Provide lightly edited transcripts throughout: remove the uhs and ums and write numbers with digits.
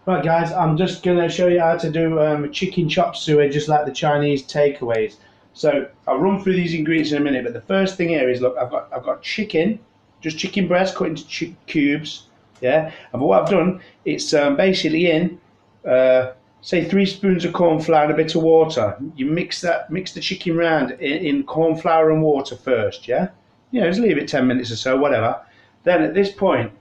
Right guys, I'm just going to show you how to do a chicken chop suey just like the Chinese takeaways. So I'll run through these ingredients in a minute, but the first thing here is, look, I've got chicken, just chicken breast cut into cubes, yeah. And what I've done, it's basically in say 3 spoons of corn flour and a bit of water. You mix the chicken round in corn flour and water first, yeah. You know, just leave it 10 minutes or so, whatever. Then at this point,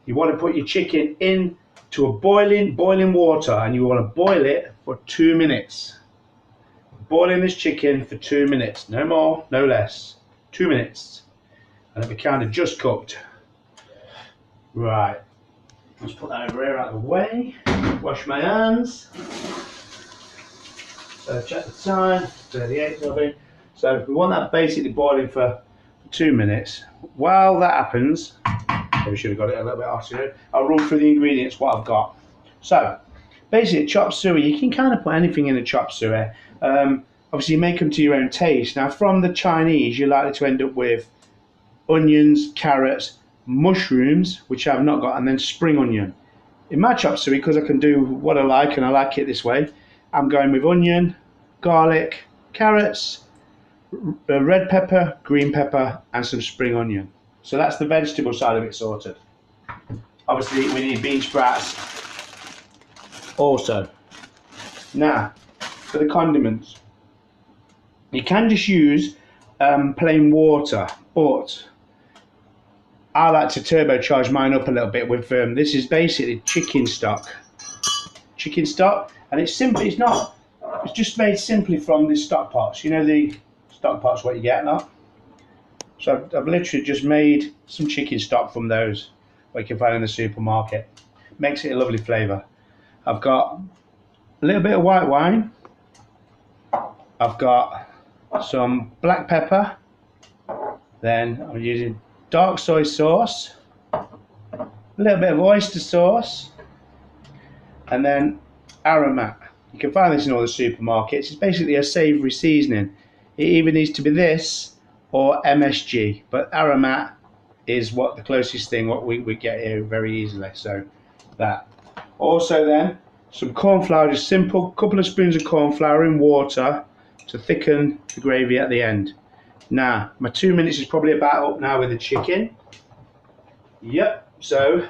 you want to put your chicken in to a boiling water, and you want to boil it for 2 minutes. Boiling this chicken for 2 minutes, no more, no less. 2 minutes, and it'll be kind of just cooked. Right, let's put that over here out of the way. Wash my hands. Check the time, 38 something. So we want that basically boiling for 2 minutes. While that happens, we should have got it a little bit hotter. I'll run through the ingredients, what I've got. So, basically, chopped suey, you can kind of put anything in a chopped suey. Obviously, you make them to your own taste. Now, from the Chinese, you're likely to end up with onions, carrots, mushrooms, which I've not got, and then spring onion. In my chopped suey, because I can do what I like, and I like it this way, I'm going with onion, garlic, carrots, red pepper, green pepper, and some spring onion. So that's the vegetable side of it sorted. Obviously we need bean sprouts also. Now, for the condiments. You can just use plain water, but I like to turbocharge mine up a little bit with, this is basically chicken stock. Chicken stock, and it's simply, it's just made simply from the stock pots. You know the stock pots what you get now? So I've literally just made some chicken stock from those, what you can find in the supermarket. Makes it a lovely flavour. I've got a little bit of white wine. I've got some black pepper. Then I'm using dark soy sauce. A little bit of oyster sauce. And then aromat. You can find this in all the supermarkets. It's basically a savoury seasoning. It either needs to be this or MSG, but aromat is what the closest thing what we get here very easily. So that. Also then some corn flour, just simple, couple of spoons of corn flour in water to thicken the gravy at the end. Now my 2 minutes is probably about up now with the chicken. Yep. So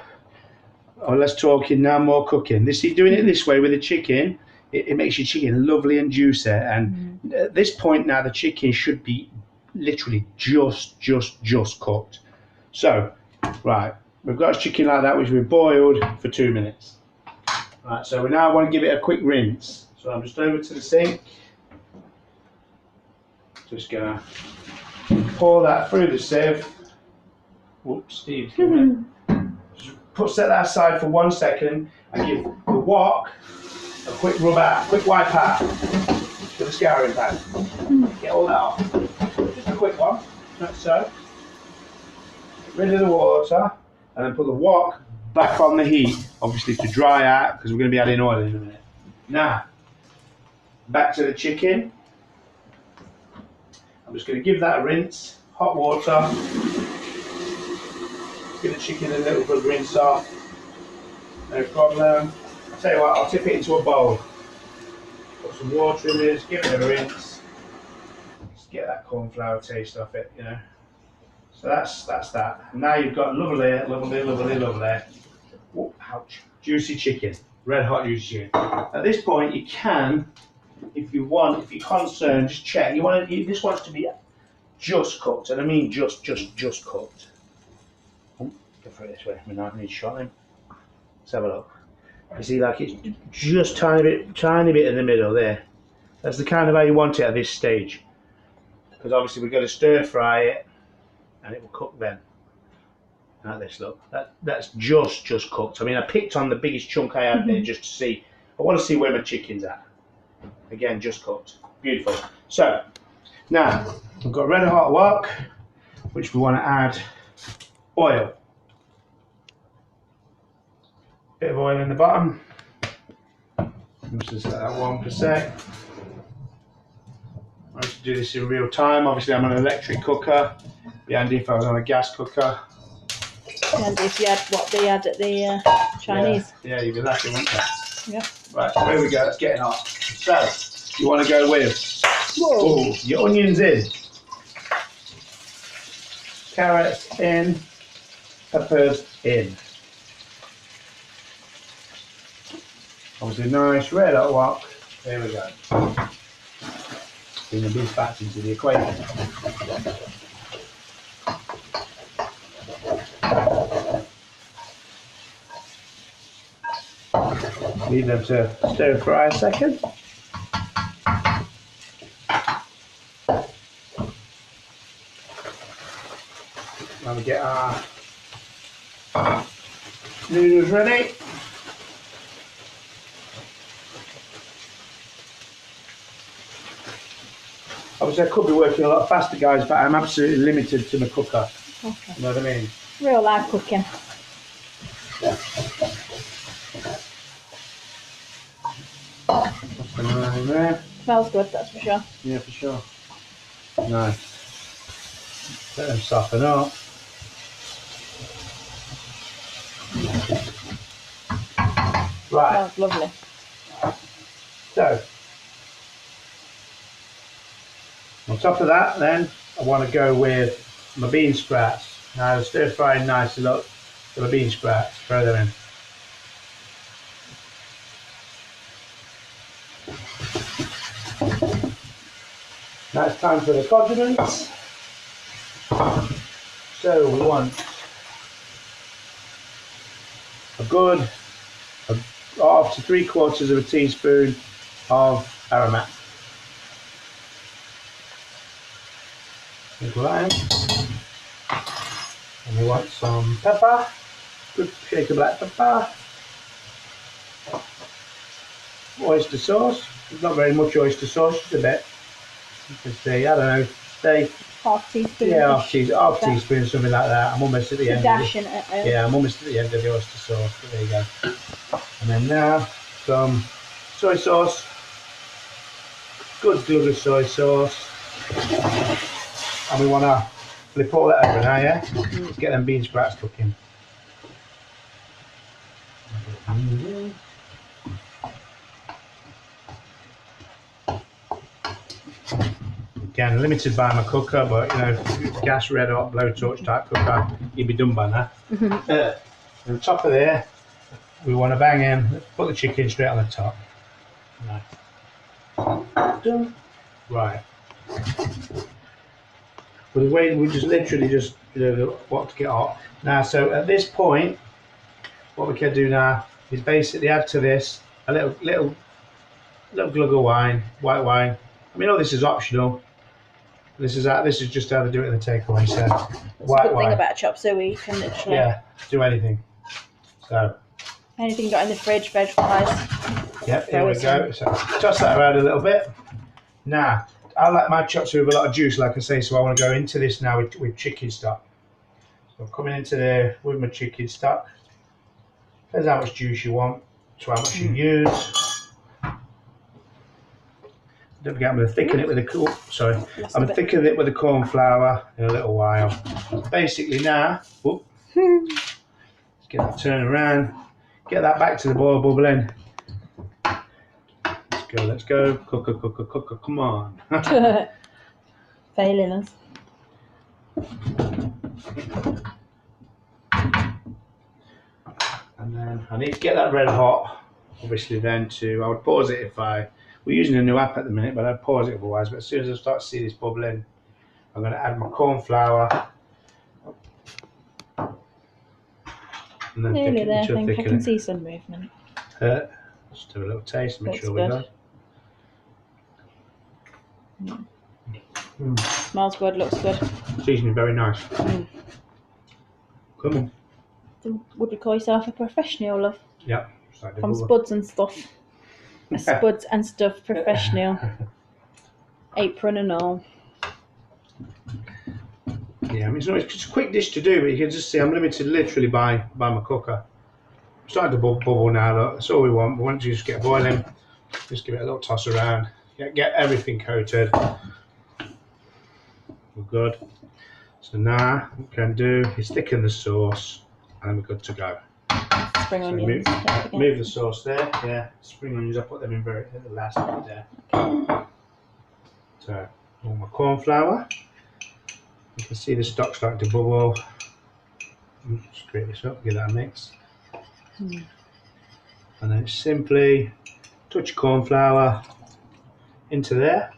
less talking now, more cooking. Doing it this way with the chicken, it makes your chicken lovely and juicy. And at this point now, the chicken should be literally just cooked. So, right, we've got a chicken like that which we've boiled for 2 minutes. Right, so we now want to give it a quick rinse. So I'm just over to the sink. Just gonna pour that through the sieve. Whoops, Steve's coming. Set that aside for 1 second and give the wok a quick rub out, quick wipe out with a scouring pad. Get all that off. Just a quick one, like so. Get rid of the water and then put the wok back on the heat, obviously to dry out because we're going to be adding oil in a minute. Now, back to the chicken. I'm just going to give that a rinse, hot water. Give the chicken a little bit of rinse off. No problem. I'll tell you what, I'll tip it into a bowl. Put some water in this, give it a rinse. Just get that corn flour taste off it, you know. So that's that. And now you've got lovely, oh, ouch, juicy chicken. Red hot juicy chicken. At this point you can, if you're concerned, just check. This wants to be just cooked, and I mean just cooked. Oh, go through it this way. My knife needs shot in. Let's have a look. You see, like it's just tiny bit in the middle there. That's the kind of how you want it at this stage. Because obviously we're going to stir fry it, and it will cook then. Like this, look. That's just cooked. I mean, I picked on the biggest chunk I had there just to see. I want to see where my chicken's at. Again, just cooked. Beautiful. So now we've got a red hot wok, which we want to add oil. Bit of oil in the bottom. Let's just set that 1%. I have to do this in real time. Obviously, I'm on an electric cooker. It'd be handy if I was on a gas cooker. And if you had what they had at the Chinese. Yeah, you'd be lucky, wouldn't you? Yeah. Right, so here we go. It's getting hot. So, you want to go with your onions in, carrots in, peppers in. Obviously, nice red hot wok. There we go. Bring the beef back into the equation. Leave them to stir fry a second. Now we get our noodles ready. Obviously, I could be working a lot faster, guys, but I'm absolutely limited to my cooker. Okay. You know what I mean? Real life cooking. That's the nine in there. Smells good, that's for sure. Yeah, for sure. Nice. Let them soften up. Right. Smells lovely. So, on top of that, then I want to go with my bean sprouts. Now, stir frying nicely, look, for the bean sprouts. Throw them in. Now it's time for the condiments. So we want a good half to 3/4 of a teaspoon of aromat. Sprinkle that in. And we want some pepper, good shake of black pepper, oyster sauce. There's not very much oyster sauce, just a bit. You can see, I don't know, say Half teaspoon. yeah, half teaspoon, something like that. I'm almost at the end. Dash in it. Yeah, I'm almost at the end of the oyster sauce, but there you go. And then now some soy sauce, good glug of soy sauce, and we want to flip all that over now, yeah? Let's get them bean sprouts cooking. Again, limited by my cooker, but you know, gas red hot blowtorch type cooker, you'd be done by now. On top of there, we want to bang in, put the chicken straight on the top. Nice. Done. Right. We're waiting. We just literally just what to get hot. Now, so at this point, what we can do now is basically add to this a little glug of wine, white wine. I mean, all this is optional. This is just how they do it in the takeaway. So, That's white a good wine. thing about a chop suey, you can literally do anything. So, anything got in the fridge, veg fries. yep, here we go. So, toss that around a little bit. Now, I like my chop suey with a lot of juice, like I say, so I want to go into this now with chicken stock. So I'm coming into there with my chicken stock. Depends how much juice you want, to how much you use. Don't forget, I'm going to thicken it with the thickening it with the cornflour in a little while. Basically now, let's get that turned around, get that back to the boil bubbling. Let's go, cook, come on. Failing us. And then I need to get that red hot, obviously then I would pause it we're using a new app at the minute, but I'd pause it otherwise. But as soon as I start to see this bubbling, I'm going to add my cornflour. And then nearly there, I think. I can see some movement. Just do a little taste, make sure we got. Smells good, looks good. Seasoning very nice. Come on. So would you call yourself a professional, love? Yeah. From Spuds and stuff. A Spuds and stuff professional. Apron and all. Yeah, I mean, it's a quick dish to do, but you can just see I'm limited literally by my cooker. I'm starting to bubble now, look. That's all we want. We want to just get boiling. Just give it a little toss around. Get everything coated. We're good. So now what we can do is thicken the sauce. and we're good to go. Spring So onions. move the sauce there. Yeah, spring onions. I put them in very at the last bit there. So all my corn flour. You can see the stock starting to bubble. Scrape this up, give that a mix. And then simply touch corn flour into there.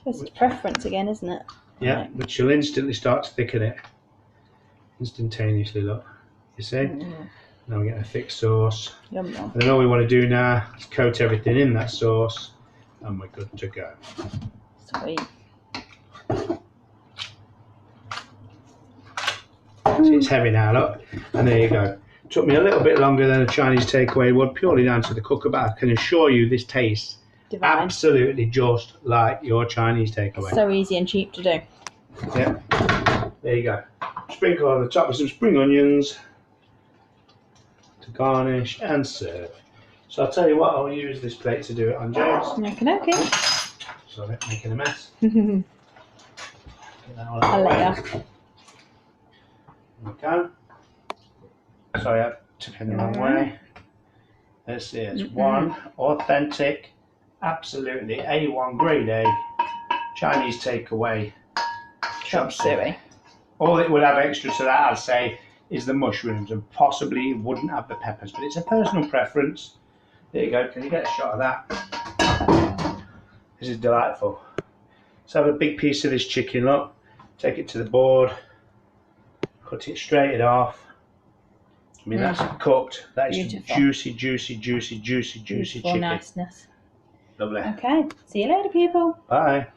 It's preference again, isn't it? Yeah, Right. which will instantly start to thicken it. Instantaneously, look. You see? Now we get a thick sauce. Yum yum. And then all we want to do now is coat everything in that sauce, and we're good to go. Sweet. See, it's heavy now, look. And there you go. Took me a little bit longer than a Chinese takeaway would, purely down to the cooker, but I can assure you this tastes Divine. absolutely just like your Chinese takeaway. So easy and cheap to do. Yeah. There you go. Sprinkle on the top with some spring onions to garnish and serve. So I'll tell you what, I'll use this plate to do it on, James. Okay. Sorry, making a mess. I'll Get that all out of the let way. Okay. Sorry, I took it the wrong way. This is one authentic, absolutely A1 grade A Chinese takeaway chop suey. All it would have extra to that, I'd say, is the mushrooms, and possibly wouldn't have the peppers, but it's a personal preference. There you go. Can you get a shot of that? This is delightful. So have a big piece of this chicken, look. Take it to the board. Cut it straight off. I mean, that's cooked. That is Beautiful. juicy, juicy, juicy, juicy, juicy Beautiful chicken. niceness. Lovely. Okay. See you later, people. Bye.